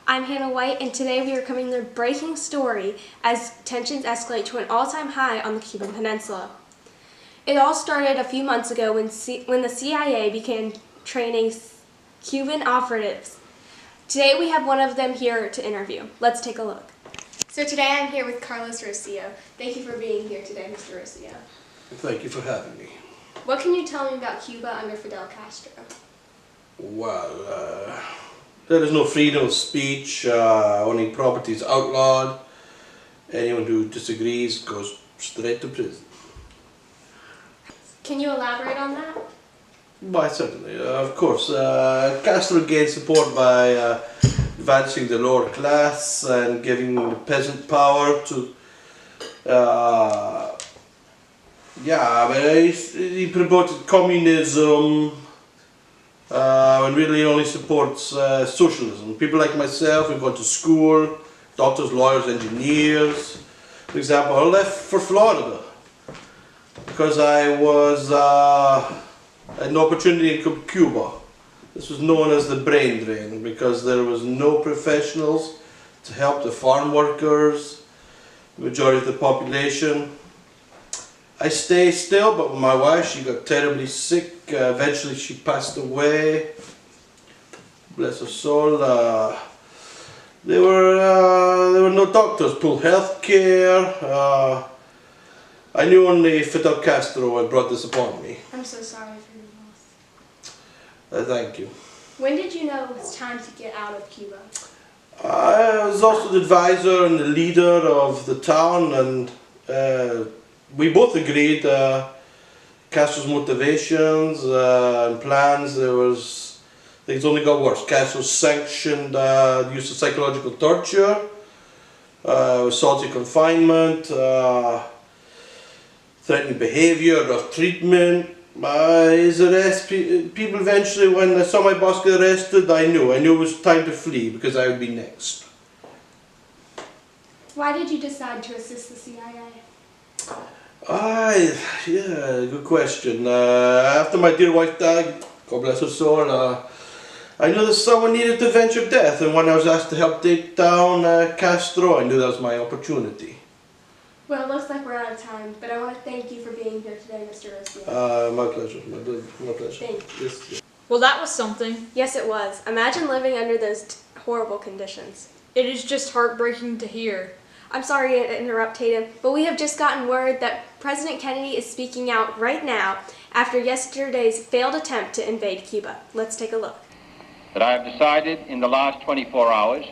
I'm Hannah White, and today we are covering the breaking story as tensions escalate to an all-time high on the Cuban Peninsula. It all started a few months ago when the CIA began training Cuban operatives. Today we have one of them here to interview. Let's take a look. So today I'm here with Carlos Rocio. Thank you for being here today, Mr. Rocio. Thank you for having me. What can you tell me about Cuba under Fidel Castro? Well, there is no freedom of speech, owning property is outlawed, anyone who disagrees goes straight to prison. Can you elaborate on that? Why, certainly, of course. Castro gained support by advancing the lower class and giving the peasant power to he promoted communism and really only supports socialism. People like myself who've gone to school, doctors, lawyers, engineers. For example, I left for Florida because I had an opportunity in Cuba. This was known as the brain drain because there was no professionals to help the farm workers, the majority of the population. I stayed still, but with my wife, she got terribly sick. Eventually she passed away. Bless her soul. There were no doctors, poor health care. I knew only Fidel Castro had brought this upon me. I'm so sorry for your loss. Thank you. When did you know it was time to get out of Cuba? I was also the advisor and the leader of the town, and we both agreed Castro's motivations and plans. Things only got worse. Castro sanctioned the use of psychological torture, solitary confinement, threatening behavior, rough treatment. His arrest, people eventually, when I saw my boss get arrested, I knew it was time to flee because I would be next. Why did you decide to assist the CIA? Yeah, good question. After my dear wife died, God bless her soul, I knew that someone needed to venture death, and when I was asked to help take down Castro, I knew that was my opportunity. Well, it looks like we're out of time, but I want to thank you for being here today, Mr. Rocio. My pleasure, my pleasure. Thank you. Yes. Well, that was something. Yes, it was. Imagine living under those horrible conditions. It is just heartbreaking to hear. I'm sorry to interrupt, Tatum, but we have just gotten word that President Kennedy is speaking out right now after yesterday's failed attempt to invade Cuba. Let's take a look. That I have decided in the last 24 hours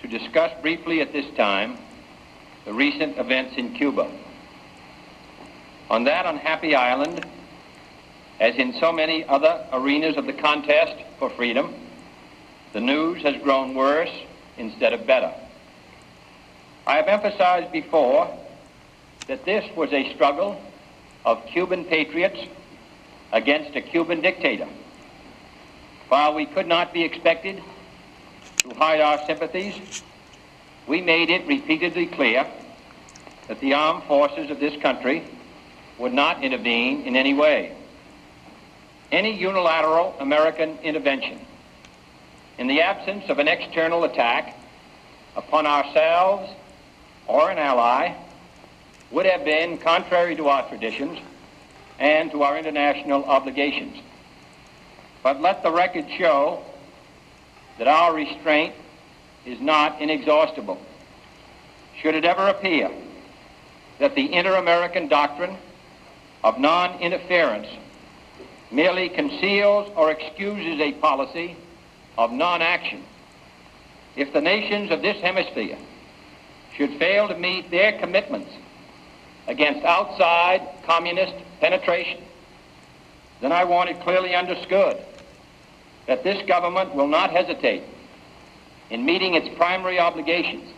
to discuss briefly at this time the recent events in Cuba. On that unhappy island, as in so many other arenas of the contest for freedom, the news has grown worse instead of better. I have emphasized before that this was a struggle of Cuban patriots against a Cuban dictator. While we could not be expected to hide our sympathies, we made it repeatedly clear that the armed forces of this country would not intervene in any way. Any unilateral American intervention in the absence of an external attack upon ourselves or an ally would have been contrary to our traditions and to our international obligations. But let the record show that our restraint is not inexhaustible. Should it ever appear that the inter-American doctrine of non-interference merely conceals or excuses a policy of non-action, if the nations of this hemisphere should fail to meet their commitments against outside communist penetration, then I want it clearly understood that this government will not hesitate in meeting its primary obligations,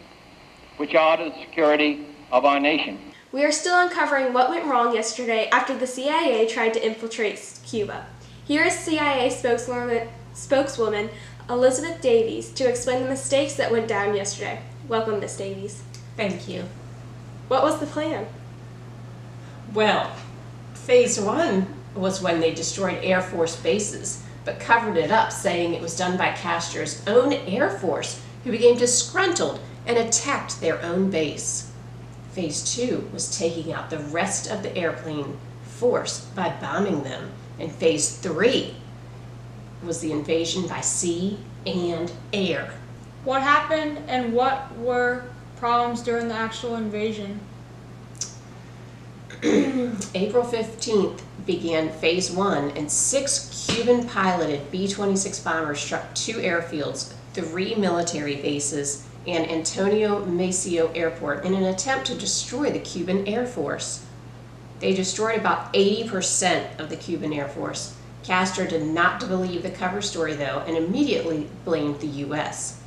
which are to the security of our nation. We are still uncovering what went wrong yesterday after the CIA tried to infiltrate Cuba. Here is CIA spokeswoman Elizabeth Davies to explain the mistakes that went down yesterday. Welcome, Ms. Davies. Thank you. What was the plan? Well, phase one was when they destroyed Air Force bases, but covered it up, saying it was done by Castro's own Air Force who became disgruntled and attacked their own base. Phase 2 was taking out the rest of the airplane force by bombing them, and Phase 3 was the invasion by sea and air. What happened and what were problems during the actual invasion? April 15th began Phase 1, and 6 Cuban-piloted B-26 bombers struck 2 airfields, 3 military bases, and Antonio Maceo Airport in an attempt to destroy the Cuban Air Force. They destroyed about 80% of the Cuban Air Force. Castro did not believe the cover story, though, and immediately blamed the U.S.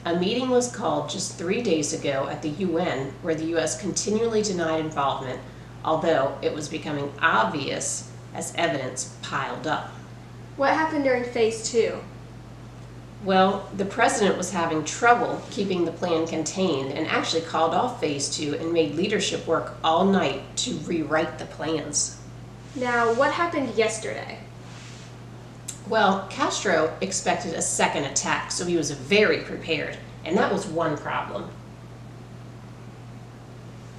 A meeting was called just 3 days ago at the UN, where the U.S. continually denied involvement, although it was becoming obvious as evidence piled up. What happened during Phase 2? Well, the president was having trouble keeping the plan contained and actually called off Phase 2 and made leadership work all night to rewrite the plans. Now, what happened yesterday? Well, Castro expected a second attack, so he was very prepared, and that was one problem.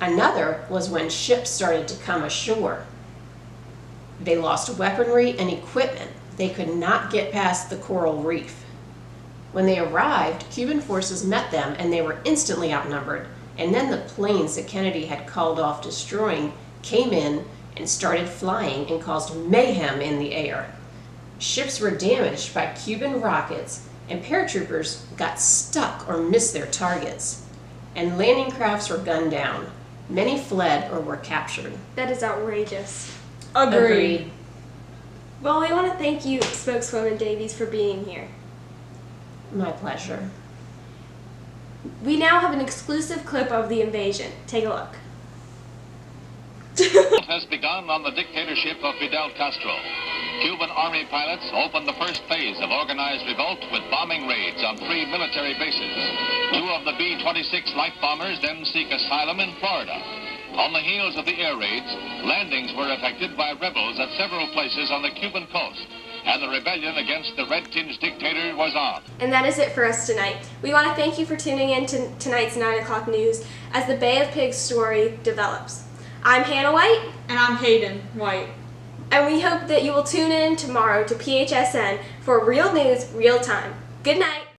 Another was when ships started to come ashore. They lost weaponry and equipment. They could not get past the coral reef. When they arrived, Cuban forces met them, and they were instantly outnumbered. And then the planes that Kennedy had called off destroying came in and started flying and caused mayhem in the air. Ships were damaged by Cuban rockets, and paratroopers got stuck or missed their targets. And landing crafts were gunned down. Many fled or were captured. That is outrageous. Agreed. Well, we want to thank you, Spokeswoman Davies, for being here. My pleasure. We now have an exclusive clip of the invasion. Take a look. Has begun on the dictatorship of Fidel Castro. Cuban army pilots opened the first phase of organized revolt with bombing raids on 3 military bases. 2 of the B-26 light bombers then seek asylum in Florida. On the heels of the air raids, landings were effected by rebels at several places on the Cuban coast, and the rebellion against the red-tinged dictator was on. And that is it for us tonight. We want to thank you for tuning in to tonight's 9 o'clock news as the Bay of Pigs story develops. I'm Hannah White. And I'm Hayden White. And we hope that you will tune in tomorrow to PHSN for real news, real time. Good night.